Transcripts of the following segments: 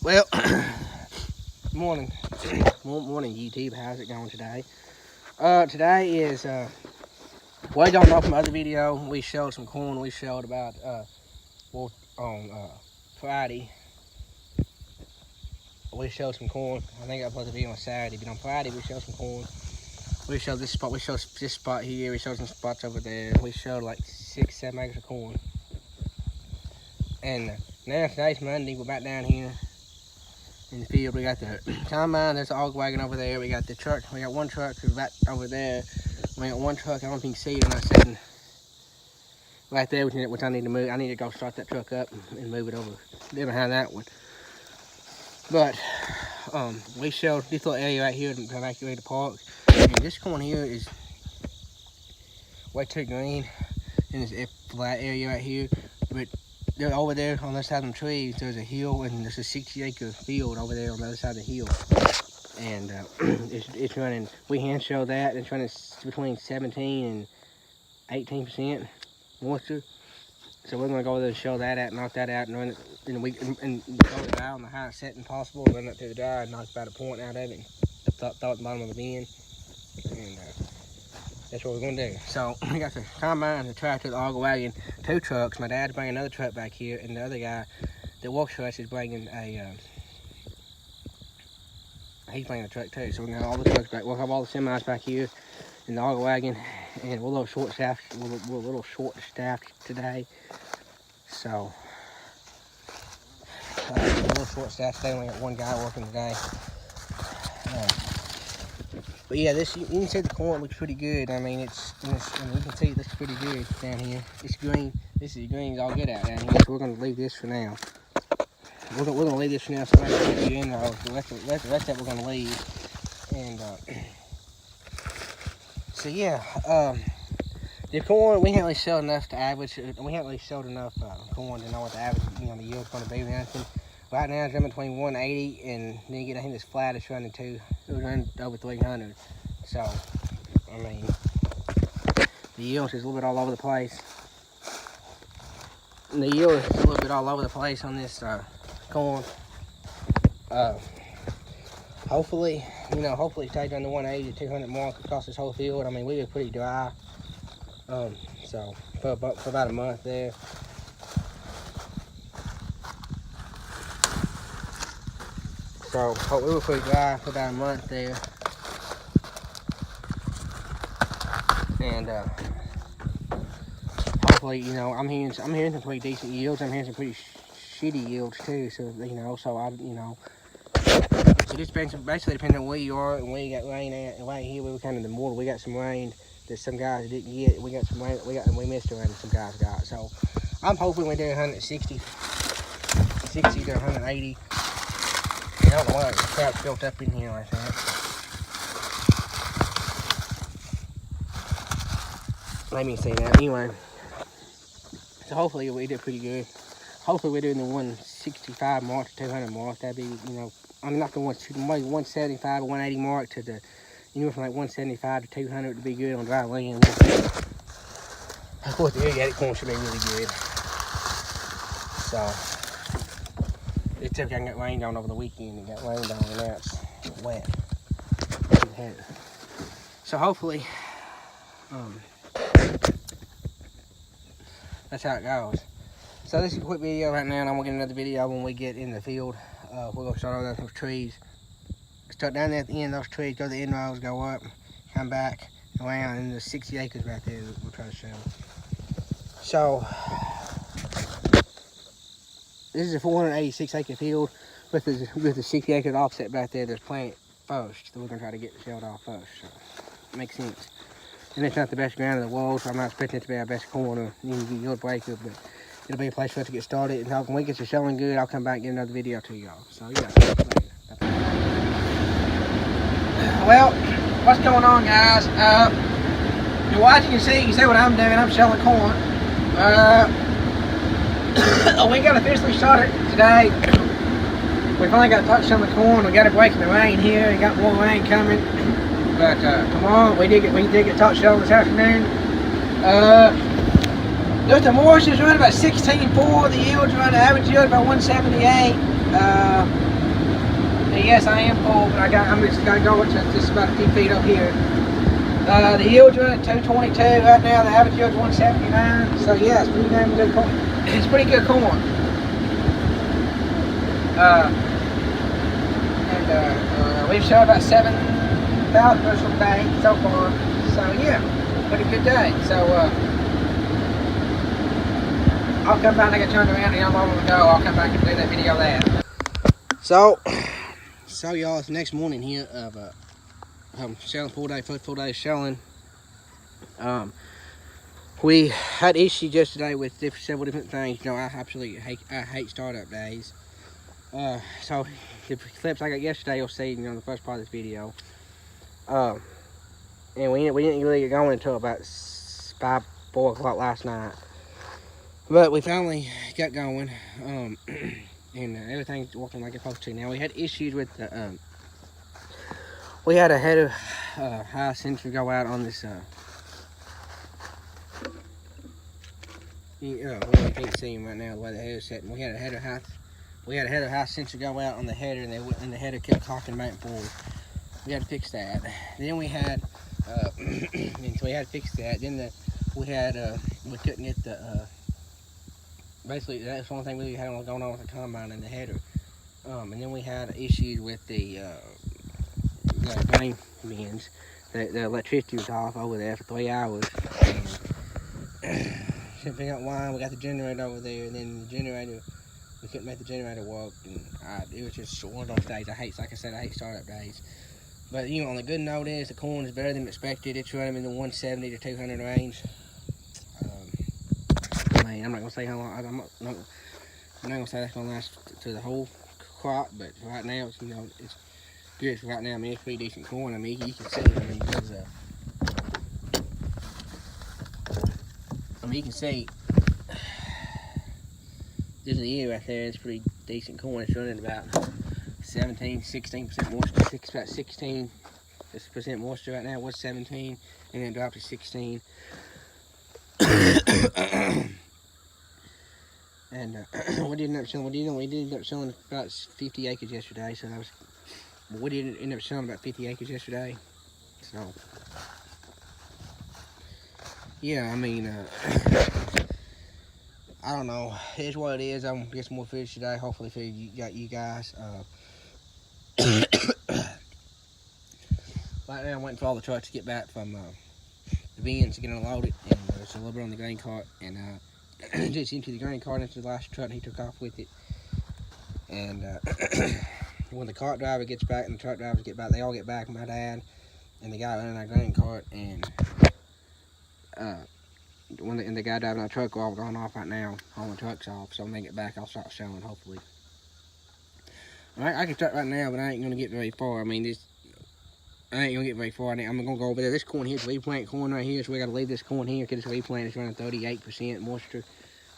Well, morning, morning YouTube. How's it going today? Today is well, y'all know from the other video we showed some corn. We showed about well, on Friday. We showed some corn. I think I supposed to be on Saturday, but on Friday we showed some corn. We showed this spot. We showed this spot here. We showed some spots over there. We showed like 6-7 acres of corn. And now today's Monday. We're back down here in the field. We got the combine. There's the auger wagon over there. We got the truck. We got one truck back over there. We got one truck. I don't know if you can see it. I'm not sitting right there, which I need to move. I need to go start that truck up and move it over there behind that one. But we showed this little area right here to evacuate the park. And this corn here is way too green in this flat area right here. But they're over there on the other side of them trees. There's a hill, and there's a 60-acre field over there on the other side of the hill. And it's running. We hand show that it's running between 17 and 18% moisture. So we're gonna go there and show that out, knock that out, and run it in a week, and go it dry on the highest setting possible. Run it to the dry, and knock about a point out of it, and throw it at the bottom of the bin. And that's what we're gonna do. So we got the combine, the tractor, the auger wagon, 2 trucks. My dad's bringing another truck back here, and the other guy that works for us is bringing a. He's bringing a truck too. So we're gonna have all the trucks back. We'll have all the semis back here in the auger wagon, and we're a little short staffed. We're a little short staffed today. So we're a little short staffed today. We only got one guy working today. But yeah, this you can see the corn looks pretty good. I mean, and we can see it looks pretty good down here. It's green. This is green. All good out down here. So we're gonna leave this for now. We're gonna leave this for now. So the rest of that we're gonna leave. And so yeah, the corn we haven't really showed enough to average. We haven't really showed enough corn to know what the average, the yield's gonna be or anything. Right now it's running between 180 and then you get, I think this flat is running over 300. So I mean the yield is a little bit all over the place. And the yield is a little bit all over the place on this corn. Hopefully it stays on the 180 to 200 mark across this whole field. I mean, we were pretty dry. So for about a month there. So we were pretty dry for about a month there. And hopefully, I'm hearing some pretty decent yields. I'm hearing some pretty shitty yields too. So it just basically depends on where you are and where you got rain at. And right here we were kind of in the middle. We got some rain that some guys didn't get. We got some rain and we missed the rain that some guys got. So I'm hoping we do 160 to 180. I don't know why the crap's built up in here like that. Let me see that. Anyway, so hopefully we did pretty good. Hopefully we're doing the 165 mark to 200 mark. That'd be, I mean, not the 175 or 180 mark to the, from like 175 to 200 to be good on dry land. Of course, the irrigated corn should be really good. So. It took, I got rained on over the weekend and got rained on, and now it's wet. So hopefully, that's how it goes. So this is a quick video right now, and I'm gonna get another video when we get in the field. We're gonna start over those trees. Start down there at the end of those trees, go to the end rows, go up, come back around, and there's 60 acres right there that we're trying to show. So. This is a 486-acre field with the 60 acres offset back there that's planted first. So we're going to try to get the shelled off first. So it makes sense. And it's not the best ground in the world, so I'm not expecting it to be our best corn or any yield breaker, but it'll be a place for us to get started. And when we get to showing good, I'll come back and get another video to y'all. So yeah. Well, what's going on, guys? You're watching, you see what I'm doing. I'm shelling corn. We got officially started today. We finally got touched on the corn. We got a break in the rain here. We got more rain coming. But tomorrow we did get touched on this afternoon. There's the moisture is running about 16.4. The yield's running average yield about 178. So yes, I am full, but I'm just gonna go just about a few feet up here. The yield's running at 222 right now. The average yield's 179. So yeah, it's pretty damn good corn. It's pretty good corn. We've shot about 7,000 bushels a day so far. So yeah, pretty good day. So I'll come back and I get turned around and how long to go. I'll come back and do that video there. So y'all, it's the next morning here of selling first full day shelling. We had issues yesterday with several different things. You know, I hate startup days. So the clips I got yesterday, you'll see, in the first part of this video. And we didn't really get going until about 4 o'clock last night. But we finally got going, and everything's working like it's supposed to. Now we had issues with the, we had a header high sensor go out on this. You can't see him right now the way the header's setting. We had a header high sensor go out on the header, and the header kept cocking back and forth. We had to fix that. Then we had, and so we had to fix that. Then we couldn't get the. Basically, that's the only thing we had going on with the combine and the header. And then we had issues with the grain bins. The electricity was off over there for 3 hours. Couldn't figure out why. We got the generator over there, and then the generator, we couldn't make the generator work. And it was just one of those days. Like I said, I hate startup days. But you know, on the good note is the corn is better than expected. It's running in the 170 to 200 range. I'm not gonna say how long. I'm not gonna say that's gonna last to the whole crop, but right now, it's good for right now. I mean, it's pretty decent corn. I mean, you can see. You can see. There's a year right there. It's pretty decent corn. It's running about 16% moisture. About 16% moisture right now. It was 17, and then dropped to 16. And we did end up selling about 50 acres yesterday. So we did end up selling about 50 acres yesterday. So yeah, I mean, I don't know. It's what it is. I'm gonna get some more fish today. Hopefully, for you guys. Right now, I'm waiting for all the trucks to get back from the bins to get unloaded, and it's a little bit on the grain cart, and just empty the grain cart into the last truck, and he took off with it. And when the cart driver gets back and the truck drivers get back, they all get back. My dad and the guy running that grain cart, and the guy driving our truck are all going off right now. All the truck's off, so when they get back, I'll start selling, hopefully. I can start right now, but I ain't gonna get very far. I mean, I ain't gonna get very far. I'm gonna go over there. This corn here is replant corn right here, so we gotta leave this corn here because this replant is running 38% moisture.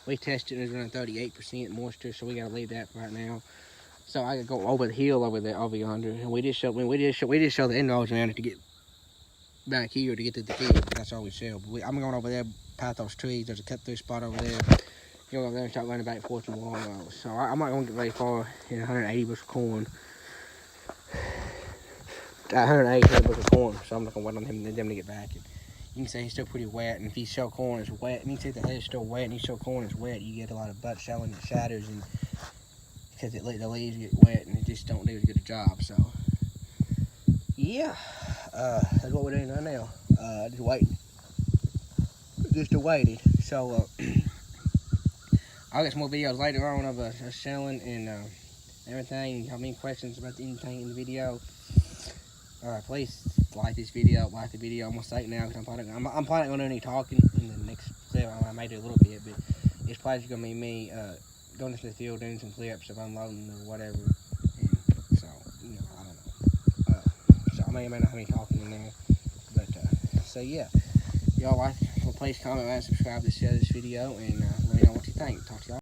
We tested it, it's running 38% moisture, so we gotta leave that for right now. So I gotta go over the hill over yonder, and we just show the end roads around it to get back here to get to the field. That's all we sell. But I'm going over there, past those trees. There's a cut through spot over there. Go over there and start running back and forth from the long. So I'm not gonna get very far in 180 bushel corn. 180 bushel corn. So I'm not gonna wait on them to get back. And you can see he's still pretty wet, and if you show corn is wet, and you can see the head is still wet, and you show corn is wet, you get a lot of butt shelling and shatters, and because the leaves get wet and it just don't do as good a job. So yeah, that's what we're doing right now. Just waiting. Just waited. So I'll get some more videos later on of us selling and everything. If you have any questions about anything in the video, please like this video, like the video. I'm gonna say it now because I'm probably gonna do any talking in the next clip. I might do a little bit, but it's probably just gonna be me going into the field doing some clips of unloading or whatever. And so I don't know. So I may or may not have any talking in there, but so yeah, y'all like, please comment, like, subscribe to share this video, and let me know what you think. Talk to y'all.